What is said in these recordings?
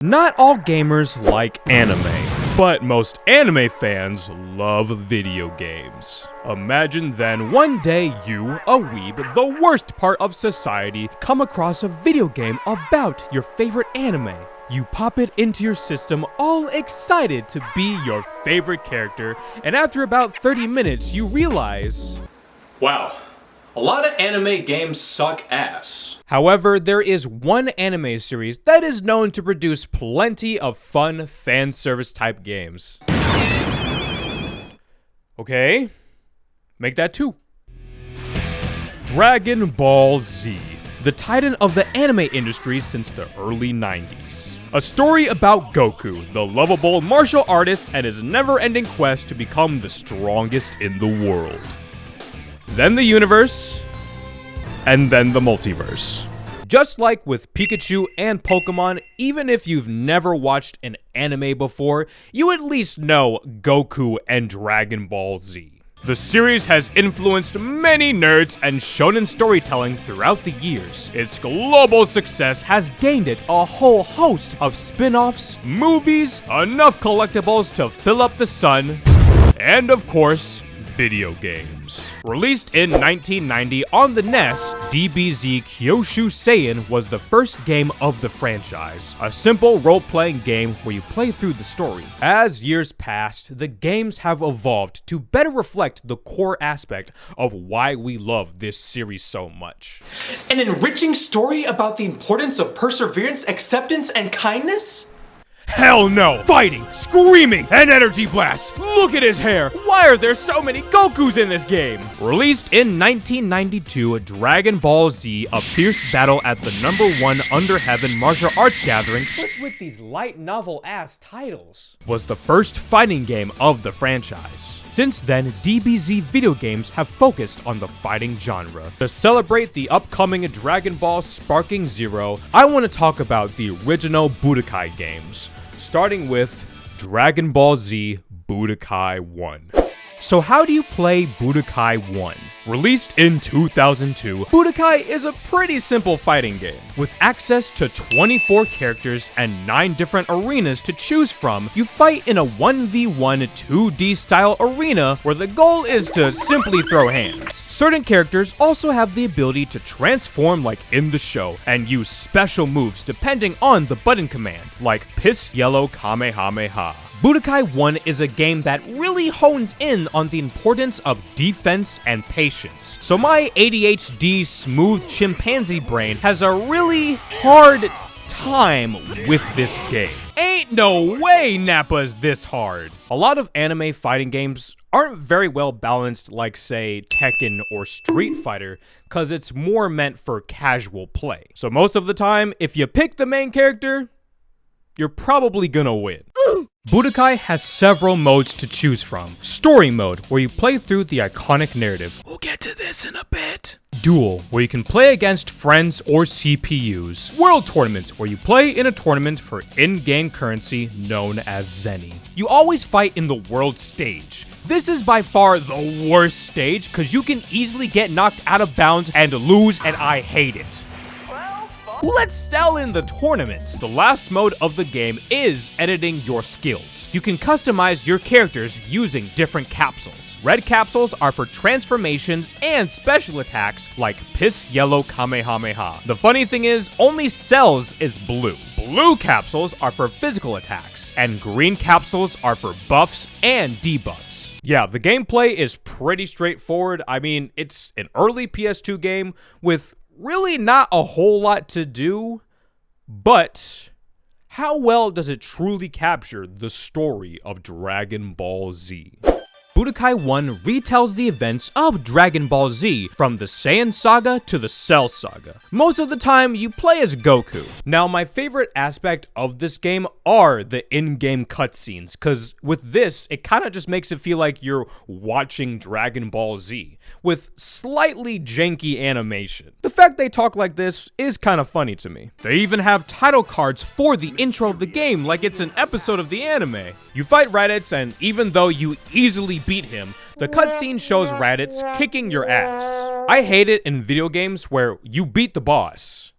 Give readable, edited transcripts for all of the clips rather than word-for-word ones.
Not all gamers like anime, but most anime fans love video games. Imagine then one day you, a weeb, the worst part of society, come across a video game about your favorite anime. You pop it into your system all excited to be your favorite character, and after about 30 minutes you realize, wow, a lot of anime games suck ass. However, there is one anime series that is known to produce plenty of fun fan service type games. Okay, make that two. Dragon Ball Z, the titan of the anime industry since the early 90s. A story about Goku, the lovable martial artist, and his never-ending quest to become the strongest in the world. Then the universe, and then the multiverse. Just like with Pikachu and Pokemon, even if you've never watched an anime before, you at least know Goku and Dragon Ball Z. The series has influenced many nerds and shonen storytelling throughout the years. Its global success has gained it a whole host of spin-offs, movies, enough collectibles to fill up the sun, and of course, video games. Released in 1990 on the NES, DBZ Kyoshu Seiin was the first game of the franchise, a simple role-playing game where you play through the story. As years passed, the games have evolved to better reflect the core aspect of why we love this series so much. An enriching story about the importance of perseverance, acceptance, and kindness? Hell no! Fighting, screaming, and energy blasts! Look at his hair! Why are there so many Gokus in this game? Released in 1992, Dragon Ball Z, a fierce battle at the #1 Under Heaven martial arts gathering. What's with these light novel-ass titles? Was the first fighting game of the franchise. Since then, DBZ video games have focused on the fighting genre. To celebrate the upcoming Dragon Ball Sparking Zero, I want to talk about the original Budokai games, starting with Dragon Ball Z Budokai 1. So how do you play Budokai 1? Released in 2002, Budokai is a pretty simple fighting game. With access to 24 characters and 9 different arenas to choose from, you fight in a 1v1 2D style arena where the goal is to simply throw hands. Certain characters also have the ability to transform like in the show and use special moves depending on the button command, like Piss Yellow Kamehameha. Budokai 1 is a game that really hones in on the importance of defense and patience. So my ADHD smooth chimpanzee brain has a really hard time with this game. Ain't no way Nappa's this hard. A lot of anime fighting games aren't very well balanced like say Tekken or Street Fighter, cause it's more meant for casual play. So most of the time, if you pick the main character, you're probably gonna win. Budokai has several modes to choose from. Story mode, where you play through the iconic narrative. We'll get to this in a bit. Duel, where you can play against friends or CPUs. World tournaments, where you play in a tournament for in-game currency known as Zenny. You always fight in the world stage. This is by far the worst stage because you can easily get knocked out of bounds and lose, and I hate it. Let's sell in the tournament. The last mode of the game is editing your skills. You can customize your characters using different capsules. Red capsules are for transformations and special attacks like Piss Yellow Kamehameha. The funny thing is, only Cells is blue. Blue capsules are for physical attacks, and green capsules are for buffs and debuffs. Yeah, the gameplay is pretty straightforward. I mean, it's an early PS2 game with really not a whole lot to do, but how well does it truly capture the story of Dragon Ball Z? Budokai 1 retells the events of Dragon Ball Z from the Saiyan Saga to the Cell Saga. Most of the time, you play as Goku. Now, my favorite aspect of this game are the in-game cutscenes, because with this, it kind of just makes it feel like you're watching Dragon Ball Z, with slightly janky animation. The fact they talk like this is kind of funny to me. They even have title cards for the intro of the game, like it's an episode of the anime. You fight Raditz, and even though you easily beat him, the cutscene shows Raditz kicking your ass. I hate it in video games where you beat the boss,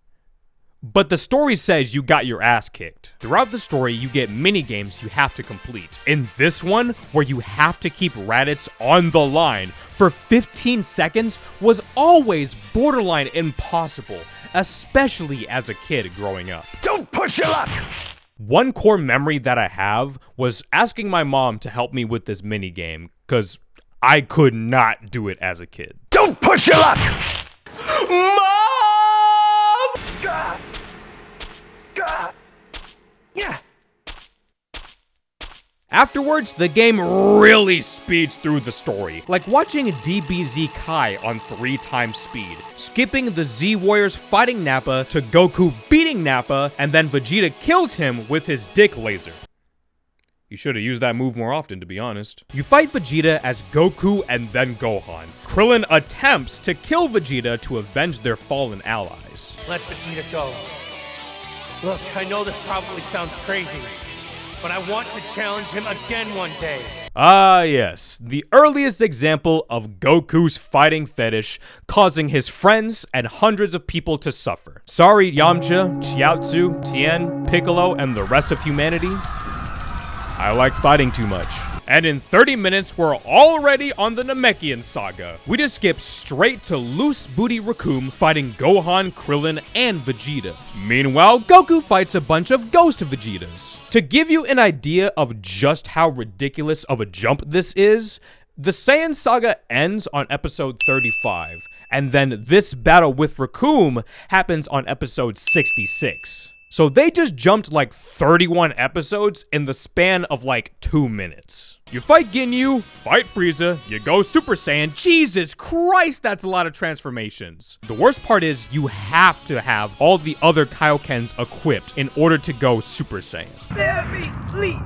But the story says you got your ass kicked. Throughout the story, you get mini games you have to complete. In this one, where you have to keep Raditz on the line for 15 seconds was always borderline impossible, especially as a kid growing up. Don't push your luck! One core memory that I have was asking my mom to help me with this mini game, because I could not do it as a kid. Don't push your luck! Mom! Gah! Gah! Yeah. Afterwards, the game really speeds through the story, like watching DBZ Kai on 3x speed, skipping the Z Warriors fighting Nappa to Goku beating Nappa, and then Vegeta kills him with his dick laser. You should have used that move more often, to be honest. You fight Vegeta as Goku and then Gohan. Krillin attempts to kill Vegeta to avenge their fallen allies. Let Vegeta go. Look, I know this probably sounds crazy, but I want to challenge him again one day. Ah, yes, the earliest example of Goku's fighting fetish causing his friends and hundreds of people to suffer. Sorry, Yamcha, Chiaotzu, Tien, Piccolo, and the rest of humanity. I like fighting too much. And in 30 minutes, we're already on the Namekian saga. We just skip straight to Loose Booty Recoome fighting Gohan, Krillin, and Vegeta. Meanwhile, Goku fights a bunch of Ghost Vegetas. To give you an idea of just how ridiculous of a jump this is, the Saiyan saga ends on episode 35, and then this battle with Recoome happens on episode 66. So they just jumped like 31 episodes in the span of like 2 minutes. You fight Ginyu, fight Frieza, you go Super Saiyan. Jesus Christ, that's a lot of transformations. The worst part is you have to have all the other Kaiokens equipped in order to go Super Saiyan. Spare me, please.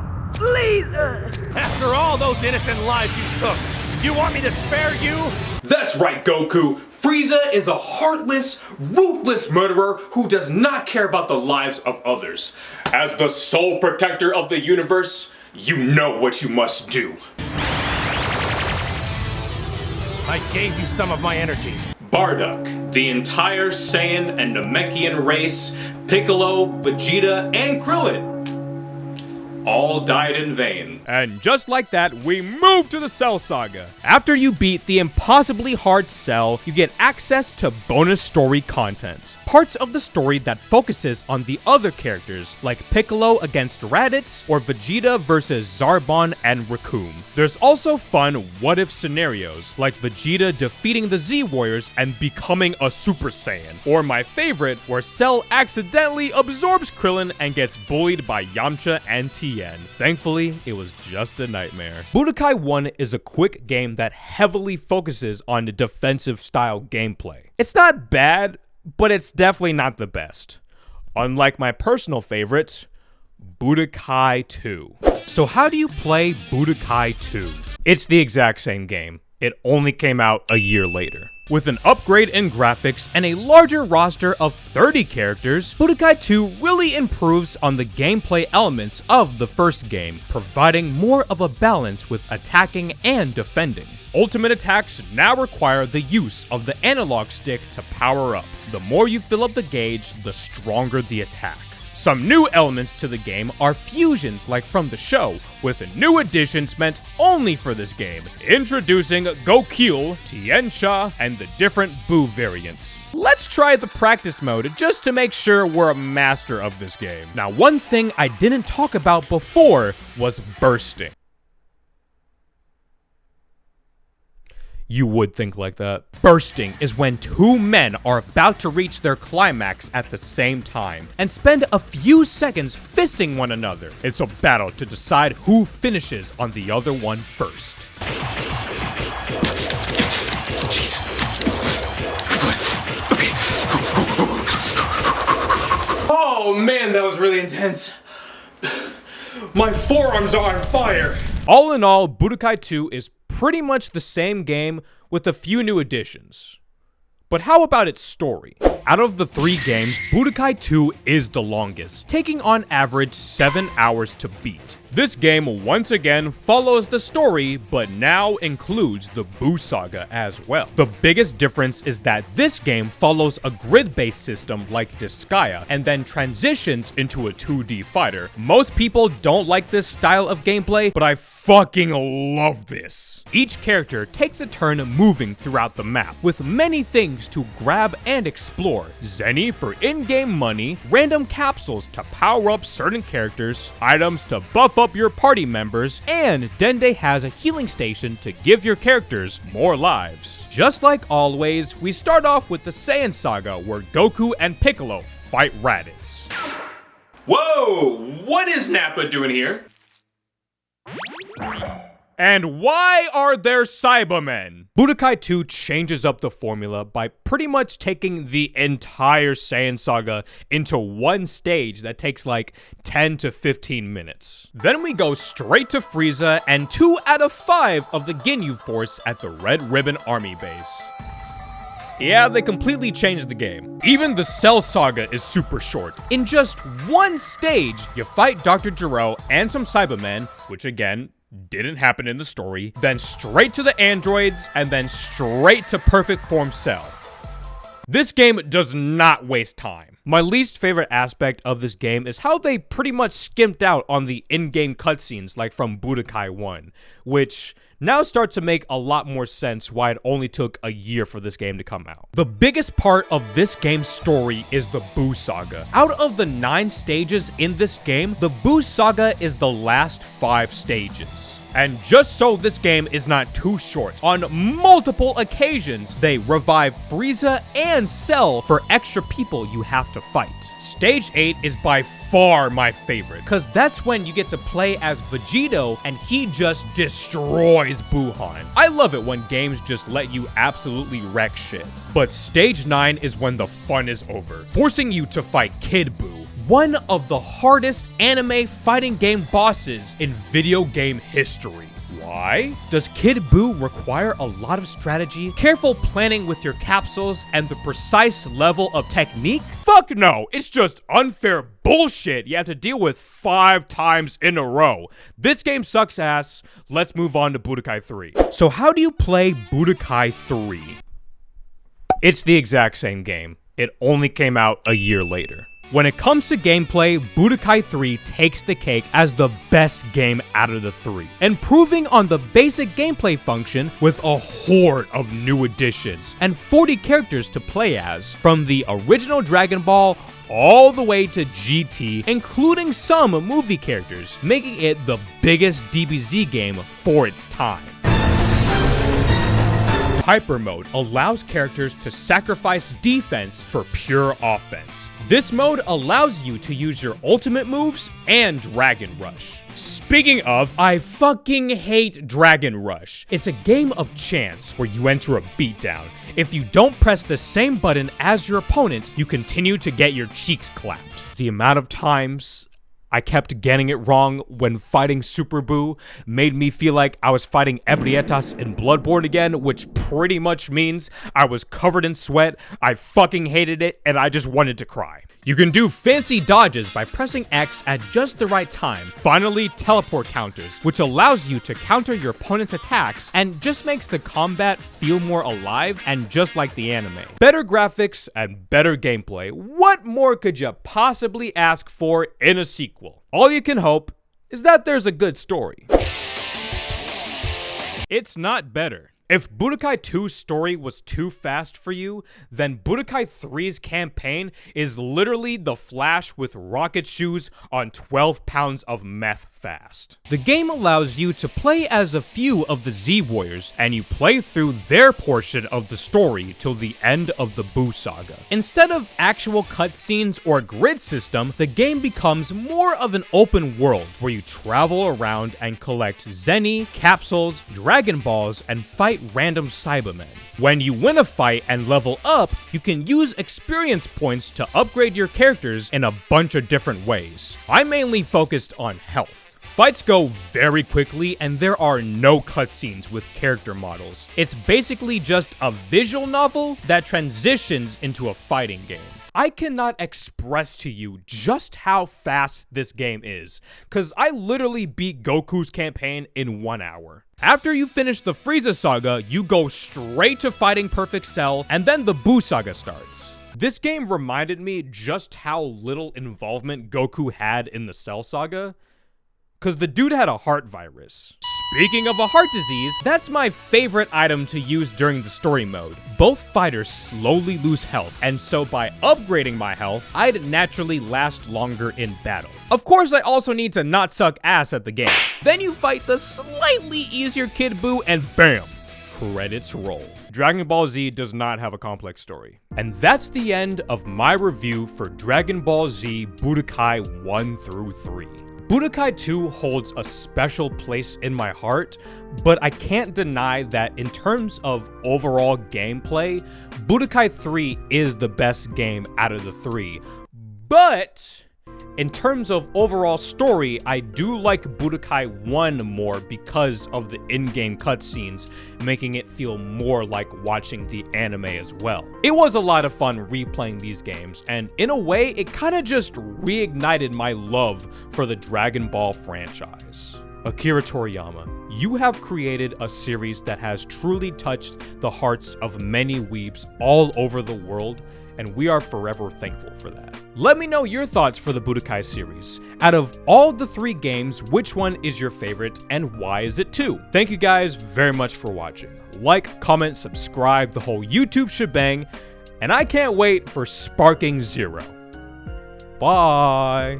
After all those innocent lives you took, you want me to spare you? That's right, Goku. Frieza is a heartless, ruthless murderer who does not care about the lives of others. As the sole protector of the universe, you know what you must do. I gave you some of my energy. Bardock, the entire Saiyan and Namekian race, Piccolo, Vegeta, and Krillin all died in vain. And just like that, we move to the Cell Saga. After you beat the impossibly hard Cell, you get access to bonus story content. Parts of the story that focuses on the other characters, like Piccolo against Raditz, or Vegeta versus Zarbon and Recoome. There's also fun what-if scenarios, like Vegeta defeating the Z Warriors and becoming a Super Saiyan. Or my favorite, where Cell accidentally absorbs Krillin and gets bullied by Yamcha and Tien. Thankfully, it was just a nightmare. Budokai 1 is a quick game that heavily focuses on the defensive style gameplay. It's not bad, but it's definitely not the best. Unlike my personal favorites, Budokai 2. So how do you play Budokai 2? It's the exact same game. It only came out a year later. With an upgrade in graphics and a larger roster of 30 characters, Budokai 2 really improves on the gameplay elements of the first game, providing more of a balance with attacking and defending. Ultimate attacks now require the use of the analog stick to power up. The more you fill up the gauge, the stronger the attack. Some new elements to the game are fusions like from the show, with new additions meant only for this game, introducing Gokul, Tiancha, and the different Buu variants. Let's try the practice mode just to make sure we're a master of this game. Now, one thing I didn't talk about before was bursting. You would think like that. Bursting is when two men are about to reach their climax at the same time and spend a few seconds fisting one another. It's a battle to decide who finishes on the other one first. Jeez. Oh man, that was really intense. My forearms are on fire. All in all, Budokai 2 is pretty much the same game with a few new additions. But how about its story? out of the 3 games, Budokai 2 is the longest, taking on average 7 hours to beat. This game once again follows the story, but now includes the Buu saga as well. The biggest difference is that this game follows a grid-based system like Disgaea, and then transitions into a 2D fighter. Most people don't like this style of gameplay, but I fucking love this. Each character takes a turn moving throughout the map, with many things to grab and explore. Zenny for in-game money, random capsules to power up certain characters, items to buff up your party members, and Dende has a healing station to give your characters more lives. Just like always, we start off with the Saiyan Saga, where Goku and Piccolo fight Raditz. Whoa! What is Nappa doing here? And why are there Cybermen? Budokai 2 changes up the formula by pretty much taking the entire Saiyan Saga into one stage that takes like 10 to 15 minutes. Then we go straight to Frieza and 2 out of 5 of the Ginyu Force at the Red Ribbon Army base. Yeah, they completely changed the game. Even the Cell Saga is super short. In just one stage, you fight Dr. Gero and some Cybermen, which again, didn't happen in the story, then straight to the androids, and then straight to Perfect Form Cell. This game does not waste time. My least favorite aspect of this game is how they pretty much skimped out on the in-game cutscenes like from Budokai 1, which now starts to make a lot more sense why it only took a year for this game to come out. The biggest part of this game's story is the Buu saga. Out of the 9 stages in this game, the Buu saga is the last 5 stages. And just so this game is not too short, on multiple occasions, they revive Frieza and Cell for extra people you have to fight. Stage 8 is by far my favorite, cause that's when you get to play as Vegito and he just destroys Buhan. I love it when games just let you absolutely wreck shit. But Stage 9 is when the fun is over, forcing you to fight Kid Buu, one of the hardest anime fighting game bosses in video game history. Why? Does Kid Buu require a lot of strategy, careful planning with your capsules, and the precise level of technique? Fuck no, it's just unfair bullshit you have to deal with 5 times in a row. This game sucks ass. Let's move on to Budokai 3. So how do you play Budokai 3? It's the exact same game. It only came out a year later. When it comes to gameplay, Budokai 3 takes the cake as the best game out of the 3, improving on the basic gameplay function with a horde of new additions and 40 characters to play as, from the original Dragon Ball all the way to GT, including some movie characters, making it the biggest DBZ game for its time. Hyper Mode allows characters to sacrifice defense for pure offense. This mode allows you to use your ultimate moves and Dragon Rush. Speaking of, I fucking hate Dragon Rush. It's a game of chance where you enter a beatdown. If you don't press the same button as your opponent, you continue to get your cheeks clapped. The amount of times I kept getting it wrong when fighting Super Buu made me feel like I was fighting Ebrietas in Bloodborne again, which pretty much means I was covered in sweat, I fucking hated it, and I just wanted to cry. You can do fancy dodges by pressing X at just the right time. Finally, teleport counters, which allows you to counter your opponent's attacks and just makes the combat feel more alive and just like the anime. Better graphics and better gameplay. What more could you possibly ask for in a sequel? All you can hope is that there's a good story. It's not better. If Budokai 2's story was too fast for you, then Budokai 3's campaign is literally the Flash with rocket shoes on 12 pounds of meth fast. The game allows you to play as a few of the Z-Warriors, and you play through their portion of the story till the end of the Buu saga. Instead of actual cutscenes or a grid system, the game becomes more of an open world where you travel around and collect Zenny, capsules, Dragon Balls, and fight random Cybermen. When you win a fight and level up, you can use experience points to upgrade your characters in a bunch of different ways. I mainly focused on health. Fights go very quickly and there are no cutscenes with character models. It's basically just a visual novel that transitions into a fighting game. I cannot express to you just how fast this game is, cause I literally beat Goku's campaign in 1 hour. After you finish the Frieza saga, you go straight to fighting Perfect Cell, and then the Buu saga starts. This game reminded me just how little involvement Goku had in the Cell saga, cause the dude had a heart virus. Speaking of a heart disease, that's my favorite item to use during the story mode. Both fighters slowly lose health, and so by upgrading my health, I'd naturally last longer in battle. Of course, I also need to not suck ass at the game. Then you fight the slightly easier Kid Buu, and bam! Credits roll. Dragon Ball Z does not have a complex story. And that's the end of my review for Dragon Ball Z Budokai 1 through 3. Budokai 2 holds a special place in my heart, but I can't deny that in terms of overall gameplay, Budokai 3 is the best game out of the three. But in terms of overall story, I do like Budokai 1 more because of the in-game cutscenes, making it feel more like watching the anime as well. It was a lot of fun replaying these games, and in a way, it kinda just reignited my love for the Dragon Ball franchise. Akira Toriyama, you have created a series that has truly touched the hearts of many weebs all over the world, and we are forever thankful for that. Let me know your thoughts for the Budokai series. Out of all the 3 games, which one is your favorite and why is it 2? Thank you guys very much for watching. Like, comment, subscribe, the whole YouTube shebang, and I can't wait for Sparking Zero. Bye!